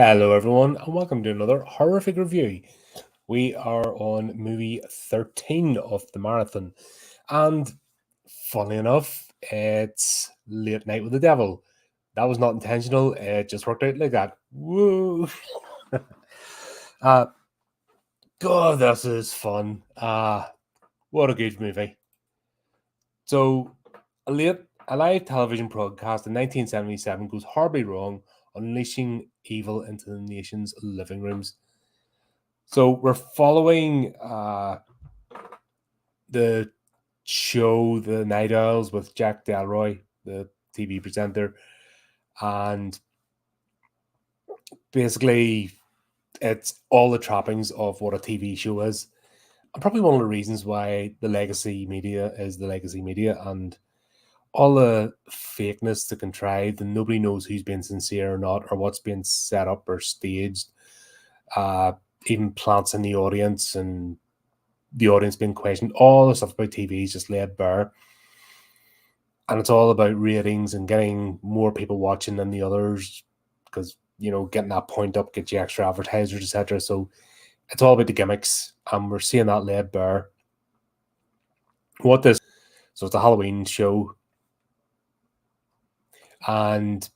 Hello, everyone, and welcome to another horrific review. We are on movie 13 of the marathon, and funny enough, it's Late Night with the Devil. That was not intentional, it just worked out like that. Woo! uh, God, this is fun. What a good movie. So, a live television broadcast in 1977 goes horribly wrong, unleashing evil into the nation's living rooms. So we're following the show The Night Owls with Jack Delroy, the TV presenter, and basically it's all the trappings of what a TV show is. And probably one of the reasons why the legacy media is the legacy media, and all the fakeness to contrived, and nobody knows who's being sincere or not, or what's being set up or staged. Even plants in the audience and the audience being questioned. All the stuff about TV is just laid bare. And it's all about ratings and getting more people watching than the others because, getting that point up, get you extra advertisers, etc. So it's all about the gimmicks, and we're seeing that laid bare. So it's a Halloween show. And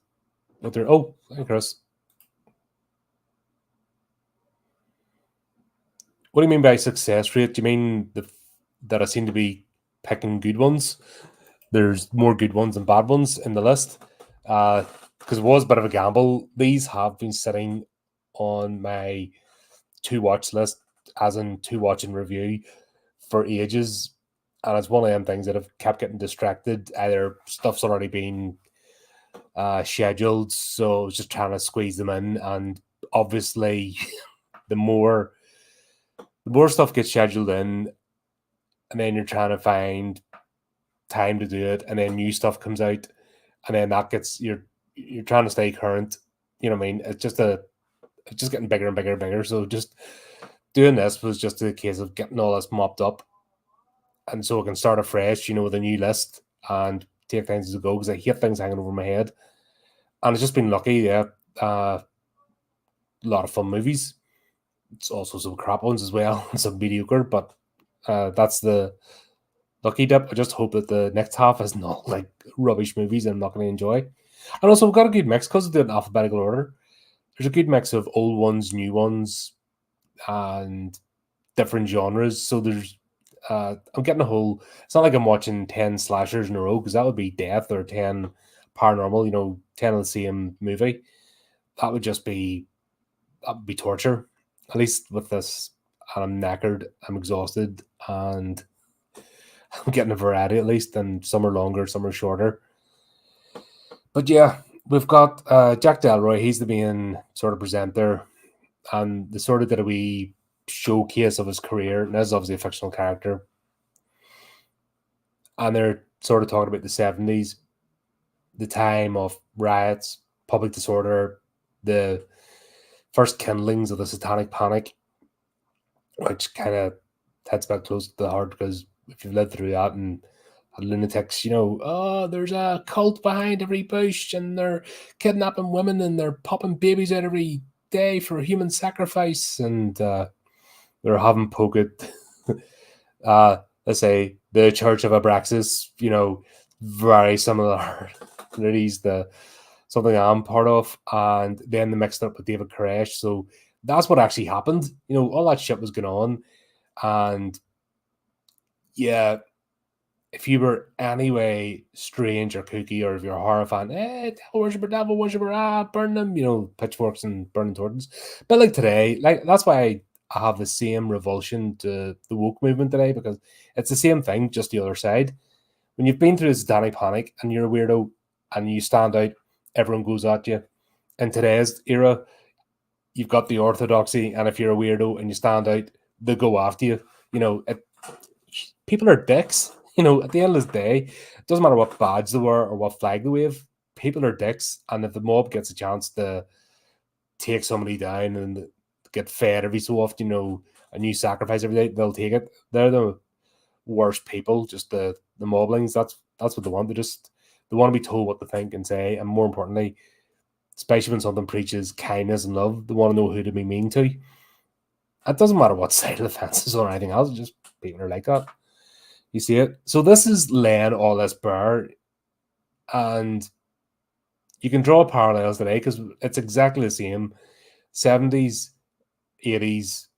what they're, oh, hi, Chris. What do you mean by success rate? Do you mean that I seem to be picking good ones? There's more good ones than bad ones in the list. Because it was a bit of a gamble. These have been sitting on my to watch list, as in to watch and review, for ages. And it's one of them things that have kept getting distracted. Either stuff's already been scheduled, so I was just trying to squeeze them in. And obviously, the more stuff gets scheduled in, and then you're trying to find time to do it, and then new stuff comes out, and then that gets you're trying to stay current. You know what I mean? It's just getting bigger and bigger and bigger. So just doing this was just a case of getting all this mopped up, and so I can start afresh, with a new list and take things as a go, because I hate things hanging over my head. And it's just been lucky, yeah. A lot of fun movies. It's also some crap ones as well, and some mediocre, but that's the lucky dip. I just hope that the next half is not like rubbish movies I'm not going to enjoy. And also, we've got a good mix because of the alphabetical order. There's a good mix of old ones, new ones, and different genres. So there's, I'm getting a whole. It's not like I'm watching 10 slashers in a row, because that would be death, or 10 paranormal. 10 of the same movie. That would be torture. At least with this, and I'm knackered, I'm exhausted, and I'm getting a variety at least, and some are longer, some are shorter. But yeah, we've got Jack Delroy. He's the main sort of presenter, and they sort of did a wee showcase of his career. And that's obviously a fictional character, and they're sort of talking about the 70s, the time of riots, public disorder, the first kindlings of the Satanic Panic, which kind of hits back close to the heart, because if you've lived through that and lunatics, there's a cult behind every bush, and they're kidnapping women, and they're popping babies out every day for human sacrifice, and they're having poked. Let's say the Church of Abraxas, very similar to something I'm part of, and then they mixed it up with David Koresh. So that's what actually happened. All that shit was going on, and yeah, if you were anyway strange or kooky, or if you're a horror fan, worshiper, devil worshiper, burn them, pitchforks and burning torches. But like today, that's why I have the same revulsion to the woke movement today, because it's the same thing, just the other side. When you've been through the Satanic Panic and you're a weirdo and you stand out, everyone goes at you. In today's era, you've got the orthodoxy, and if you're a weirdo and you stand out, they go after you. People are dicks. At the end of the day, it doesn't matter what badge they wear or what flag they wave. People are dicks, and if the mob gets a chance to take somebody down and get fed every so often, a new sacrifice every day, they'll take it. They're the worst people, just the moblings. That's what they want. They want to be told what to think and say, and more importantly, especially when something preaches kindness and love. They want to know who to be mean to. It doesn't matter what side of the fence is or anything else. Just people are like that. You see it. So this is laying all this bare, and you can draw parallels today because it's exactly the same. 70s, 80s,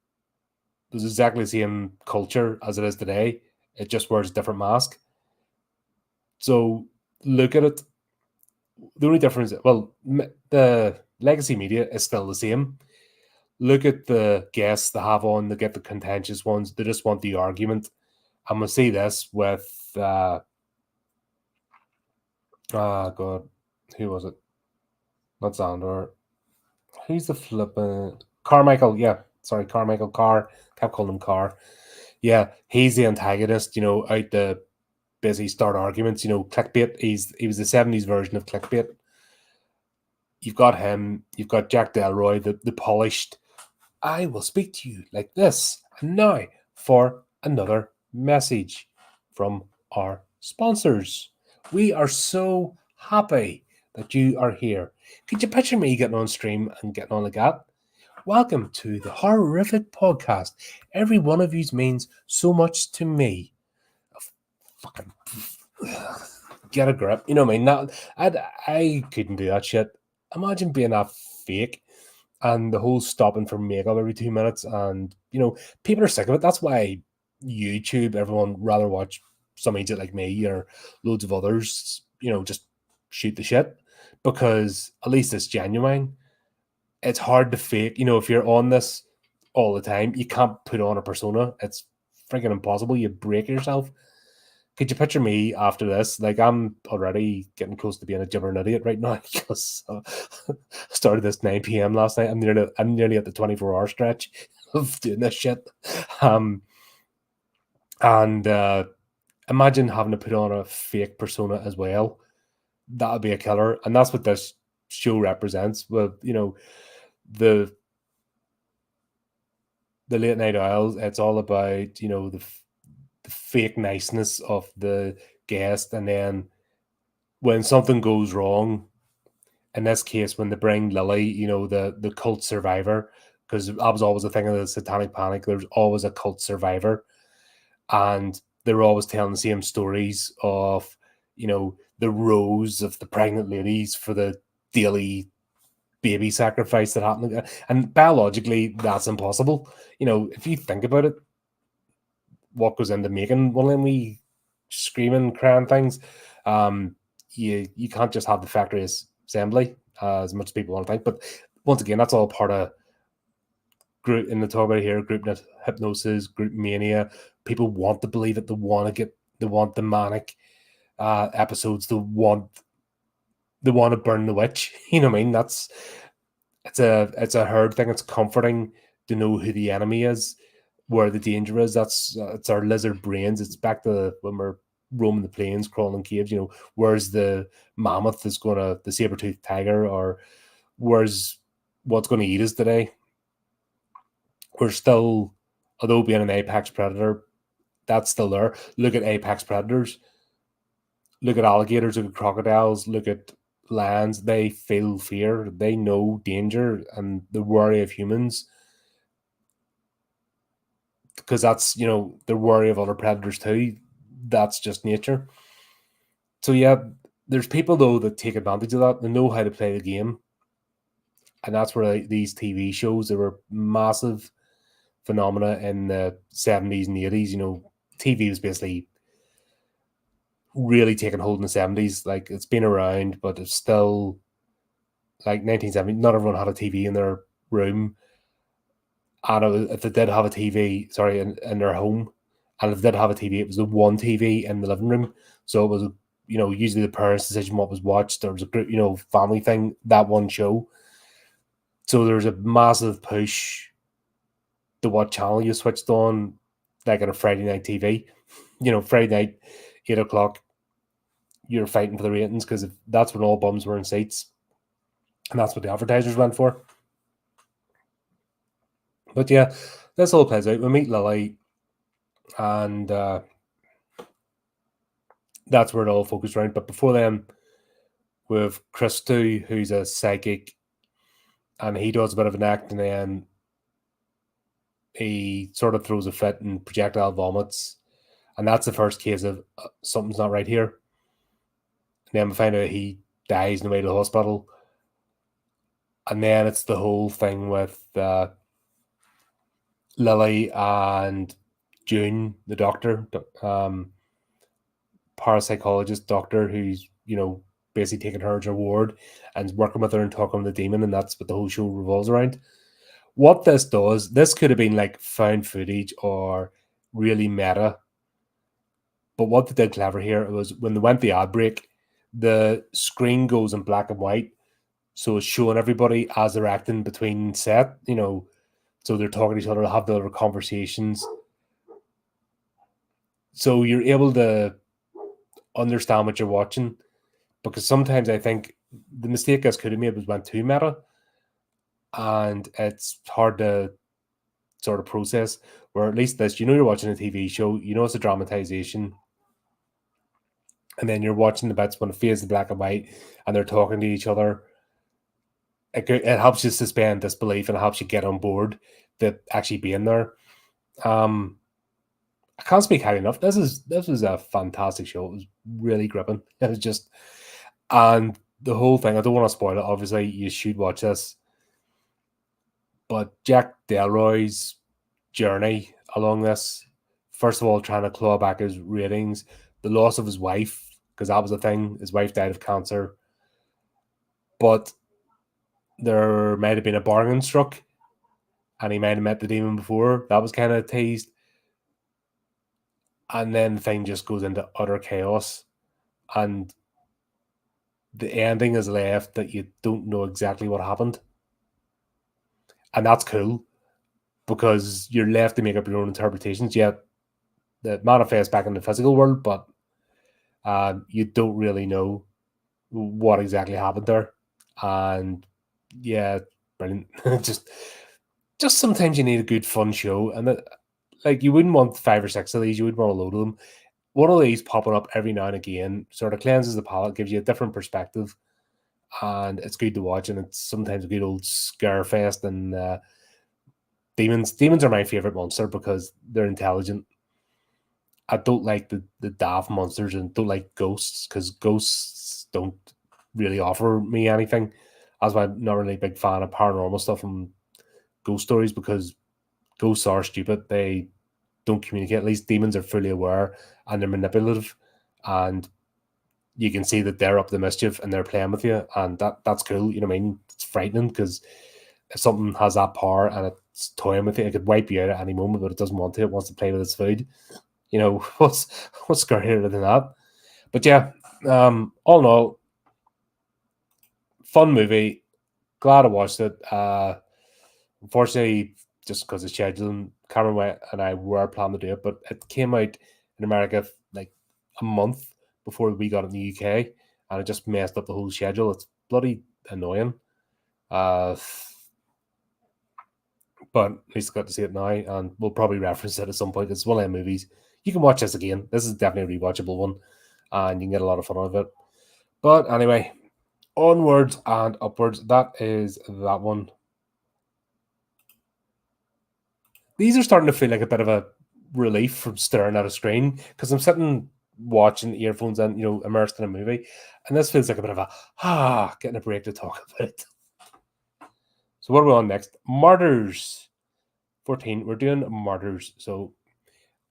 there's exactly the same culture as it is today. It just wears a different mask. So look at it. The only difference, well, the legacy media is still the same. Look at the guests they have on, they get the contentious ones, they just want the argument. I'm going to see this with, God, who was it? Not Xander. Who's the flipping Carmichael? Yeah, sorry, Carmichael Carr. Kept calling him Carr. Yeah, he's the antagonist. Out the busy start arguments. Clickbait. He was the 70s version of clickbait. You've got him. You've got Jack Delroy, the polished. I will speak to you like this. And now for another message from our sponsors. We are so happy that you are here. Could you picture me getting on stream and getting on like that? Welcome to the HORRORific podcast. Every one of you means so much to me. Fucking get a grip. You know what I mean? I couldn't do that shit. Imagine being that fake and the whole stopping for makeup every 2 minutes. And, people are sick of it. That's why YouTube, everyone rather watch some idiot like me or loads of others, just shoot the shit because at least it's genuine. It's hard to fake. If you're on this all the time, you can't put on a persona. It's freaking impossible. You break yourself. Could you picture me after this? Like, I'm already getting close to being a gibbering idiot right now because I started this 9 p.m. last night. I'm nearly at the 24-hour stretch of doing this shit. And imagine having to put on a fake persona as well. That would be a killer. And that's what this show represents. Well, the late night owls. It's all about the fake niceness of the guest, and then when something goes wrong, in this case, when they bring Lily, the cult survivor, because that was always a thing of the Satanic Panic. There's always a cult survivor, and they were always telling the same stories of the rows of the pregnant ladies for the daily baby sacrifice that happened. And biologically, that's impossible. If you think about it, what goes into making one of them wee screaming, crying things, you can't just have the factory assembly as much as people want to think. But once again, that's all part of group in the talk about here, group hypnosis, group mania. People want to believe it. They want the manic episodes. They want to burn the witch. You know what I mean? It's a herd thing. It's comforting to know who the enemy is, where the danger is. It's our lizard brains. It's back to when we're roaming the plains, crawling in caves. Where's the mammoth the saber-toothed tiger, or where's what's going to eat us today? We're still, although being an apex predator, that's still there. Look at apex predators. Look at alligators, look at crocodiles, look at lions. They feel fear. They know danger and the worry of humans. Because that's, they're wary of other predators too. That's just nature. So yeah, there's people though that take advantage of that. They know how to play the game. And that's where these TV shows, they were massive phenomena in the 70s and 80s. TV was basically really taking hold in the 70s. Like, it's been around, but it's still like 1970. Not everyone had a TV in their room. And if they did have a TV, in their home, and if they did have a TV, it was the one TV in the living room. So it was, usually the parents' decision what was watched. There was a group, family thing, that one show. So there's a massive push to what channel you switched on, like on a Friday night TV. Friday night, 8 o'clock, you're fighting for the ratings because that's when all bums were in seats. And that's what the advertisers went for. But yeah, this all plays out. We meet Lily, and that's where it all focused around. But before then, with Christo, who's a psychic, and he does a bit of an act, and then he sort of throws a fit and projectile vomits, and that's the first case of something's not right here. And then we find out he dies in the way to the hospital, and then it's the whole thing with Lily and June, the doctor, parapsychologist doctor, who's basically taking her as her ward and working with her and talking with the demon, and that's what the whole show revolves around. What this does, this could have been like found footage or really meta, but what they did clever here was when they went the ad break, the screen goes in black and white, so it's showing everybody as they're acting between set, so they're talking to each other, have their conversations, so you're able to understand what you're watching. Because sometimes I think the mistake this could have made was went too meta, and it's hard to sort of process. Where at least this, you're watching a TV show, it's a dramatization, and then you're watching the bits when it fades to black and white, and they're talking to each other. It helps you suspend disbelief, and it helps you get on board that actually being there. I can't speak highly enough. This was a fantastic show. It was really gripping. It was just. And the whole thing, I don't want to spoil it. Obviously, you should watch this. But Jack Delroy's journey along this, first of all, trying to claw back his ratings, the loss of his wife, because that was the thing. His wife died of cancer. But there might have been a bargain struck, and he might have met the demon before. That was kind of teased. And then the thing just goes into utter chaos. And the ending is left that you don't know exactly what happened. And that's cool, because you're left to make up your own interpretations. Yet that manifests back in the physical world, but you don't really know what exactly happened there. And yeah, brilliant. just sometimes you need a good fun show, and like you wouldn't want 5 or 6 of these. You wouldn't want a load of them. One of these popping up every now and again sort of cleanses the palate, gives you a different perspective, and it's good to watch. And it's sometimes a good old scare fest. And demons are my favorite monster because they're intelligent. I don't like the daft monsters, and don't like ghosts, because ghosts don't really offer me anything. That's why I'm not really a big fan of paranormal stuff and ghost stories, because ghosts are stupid. They don't communicate. At least demons are fully aware, and they're manipulative, and you can see that they're up to mischief and they're playing with you, and that's cool. You know what I mean? It's frightening, because if something has that power and it's toying with you, it could wipe you out at any moment, but it doesn't want to. It wants to play with its food. What's scarier than that? But yeah, all in all, fun movie. Glad I watched it. Unfortunately, just because of scheduling, Cameron and I were planning to do it, but it came out in America like a month before we got it in the UK, and it just messed up the whole schedule. It's bloody annoying. But at least I got to see it now, and we'll probably reference it at some point. It's one of the movies. You can watch this again. This is definitely a rewatchable one, and you can get a lot of fun out of it. But anyway, onwards and upwards. That is that one. These are starting to feel like a bit of a relief from staring at a screen, because I'm sitting watching earphones and immersed in a movie, and this feels like a bit of a getting a break to talk about it. So what are we on next? Martyrs 14. We're doing Martyrs, so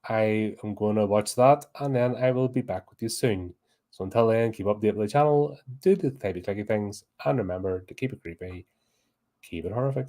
I am going to watch that, and then I will be back with you soon. So until then, keep updated with the channel, do the typey clicky things, and remember to keep it creepy, keep it horrific.